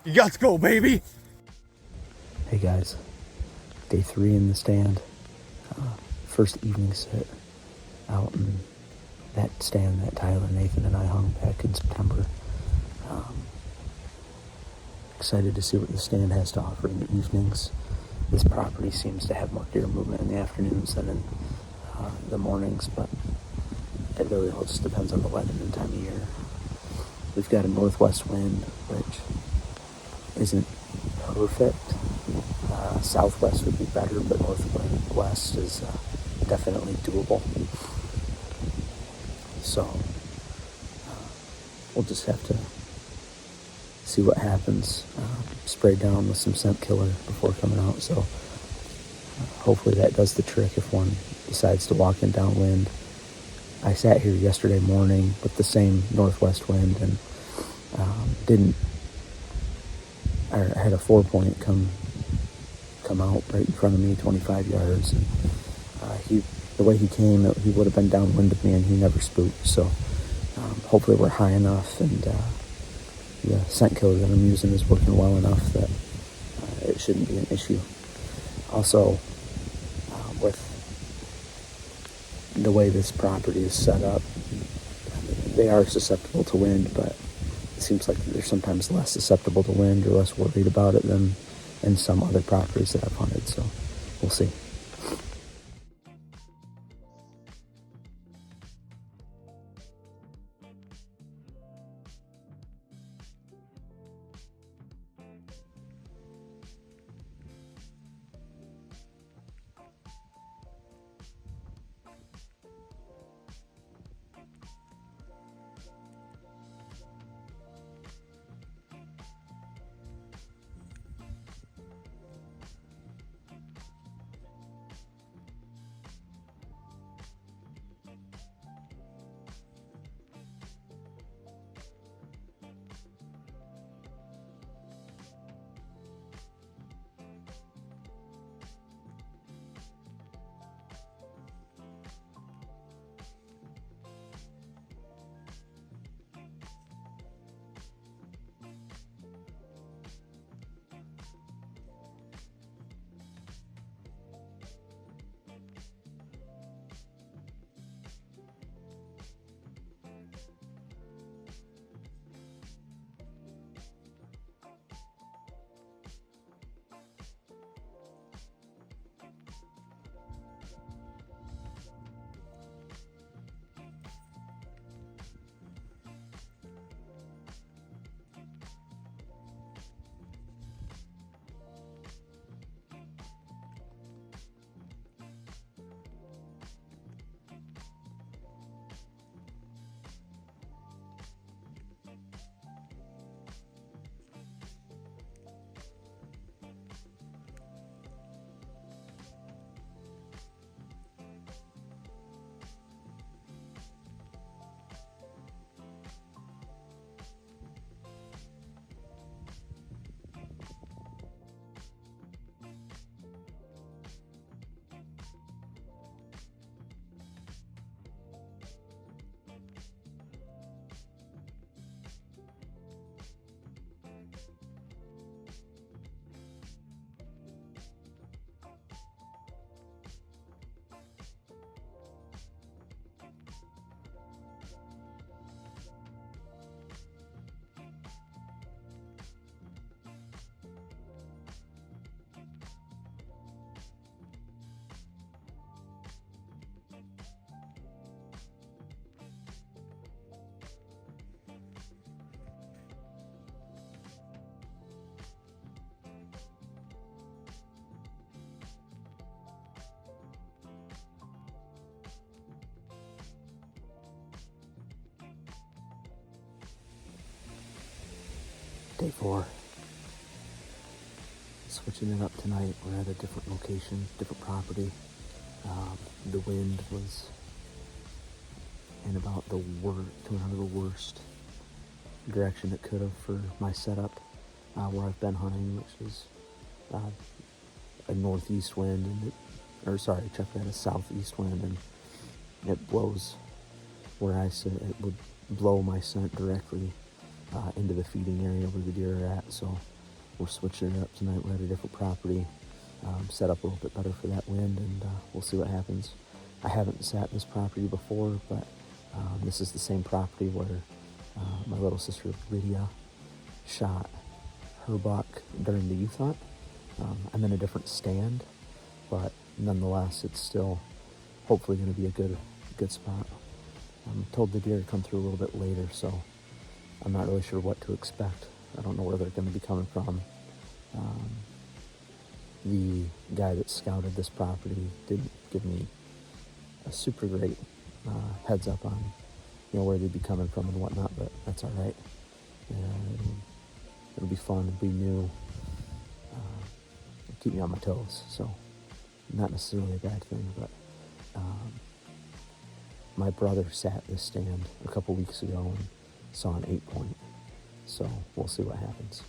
You got to go, baby. Hey guys, day 3 in the stand. First evening sit out in that stand that Tyler, Nathan, and I hung back in September. Excited to see what the stand has to offer in the evenings. This property seems to have more deer movement in the afternoons than in the mornings, but it really all just depends on the weather and time of year. We've got a northwest wind, which isn't perfect. Southwest would be better, but northwest is definitely doable. So we'll just have to see what happens. Spray down with some scent killer before coming out, so hopefully that does the trick if one decides to walk in downwind. I sat here yesterday morning with the same northwest wind and I had a 4-point come out right in front of me, 25 yards. And the way he came, he would have been downwind of me, and he never spooked. So hopefully we're high enough, and the scent killer that I'm using is working well enough that it shouldn't be an issue. Also, with the way this property is set up, they are susceptible to wind, but it seems like they're sometimes less susceptible to wind or less worried about it than in some other properties that I've hunted, so we'll see. Day 4. Switching it up tonight. We're at a different location, different property. The wind was in about coming out of the worst direction it could have for my setup, where I've been hunting, which is a northeast wind, and a southeast wind, and it blows where I sit. It would blow my scent directly into the feeding area where the deer are at. So we're switching it up tonight. We're at a different property, set up a little bit better for that wind, and we'll see what happens. I haven't sat this property before, but this is the same property where my little sister Lydia shot her buck during the youth hunt. I'm in a different stand, but nonetheless, it's still hopefully going to be a good spot. I'm told the deer to come through a little bit later, so I'm not really sure what to expect. I don't know where they're going to be coming from. The guy that scouted this property didn't give me a super great heads up on where they'd be coming from and whatnot, but that's all right. It'll be fun. It'll be new. Keep me on my toes, so not necessarily a bad thing, but my brother sat this stand a couple weeks ago and saw an 8-point, so we'll see what happens.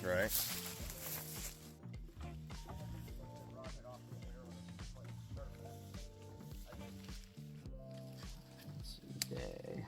Right. Day.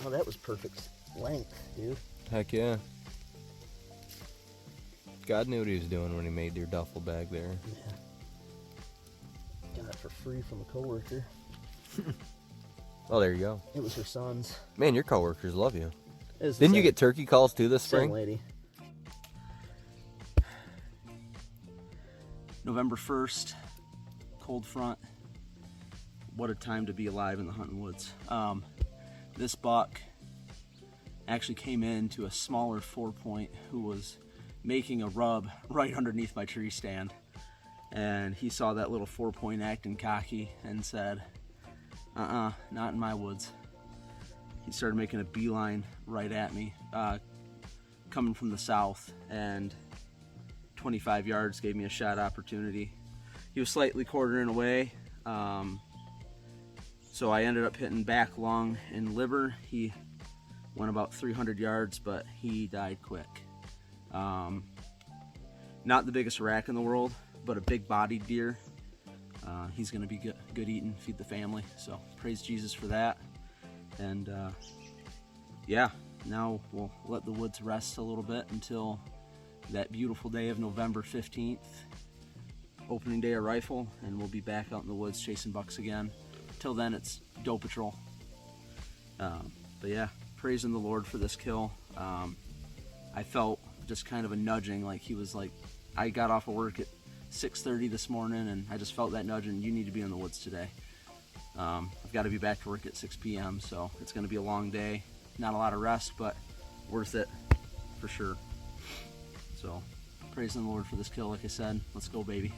Oh, that was perfect length, dude. Heck yeah. God knew what he was doing when he made your duffel bag there. Yeah. Got it for free from a coworker. Oh, there you go. It was her son's. Man, your coworkers love you. Didn't Didn't you get turkey calls too this spring? Same lady. November 1st, cold front. What a time to be alive in the hunting woods. This buck actually came into a smaller 4-point who was making a rub right underneath my tree stand. And he saw that little 4-point acting cocky and said, not in my woods. He started making a beeline right at me, coming from the south, and 25 yards gave me a shot opportunity. He was slightly quartering away, so I ended up hitting back lung and liver. He went about 300 yards, but he died quick. Not the biggest rack in the world, but a big-bodied deer. He's going to be good eating, feed the family, so praise Jesus for that. And yeah, now we'll let the woods rest a little bit until that beautiful day of November 15th, opening day of rifle, and we'll be back out in the woods chasing bucks again. Till then, it's doe patrol. But yeah, praising the Lord for this kill. I felt just kind of a nudging, like he was like, I got off of work at 6:30 this morning, and I just felt that nudging, you need to be in the woods today. I've got to be back to work at 6 p.m., so it's going to be a long day. Not a lot of rest, but worth it for sure. So, praising the Lord for this kill, like I said. Let's go, baby.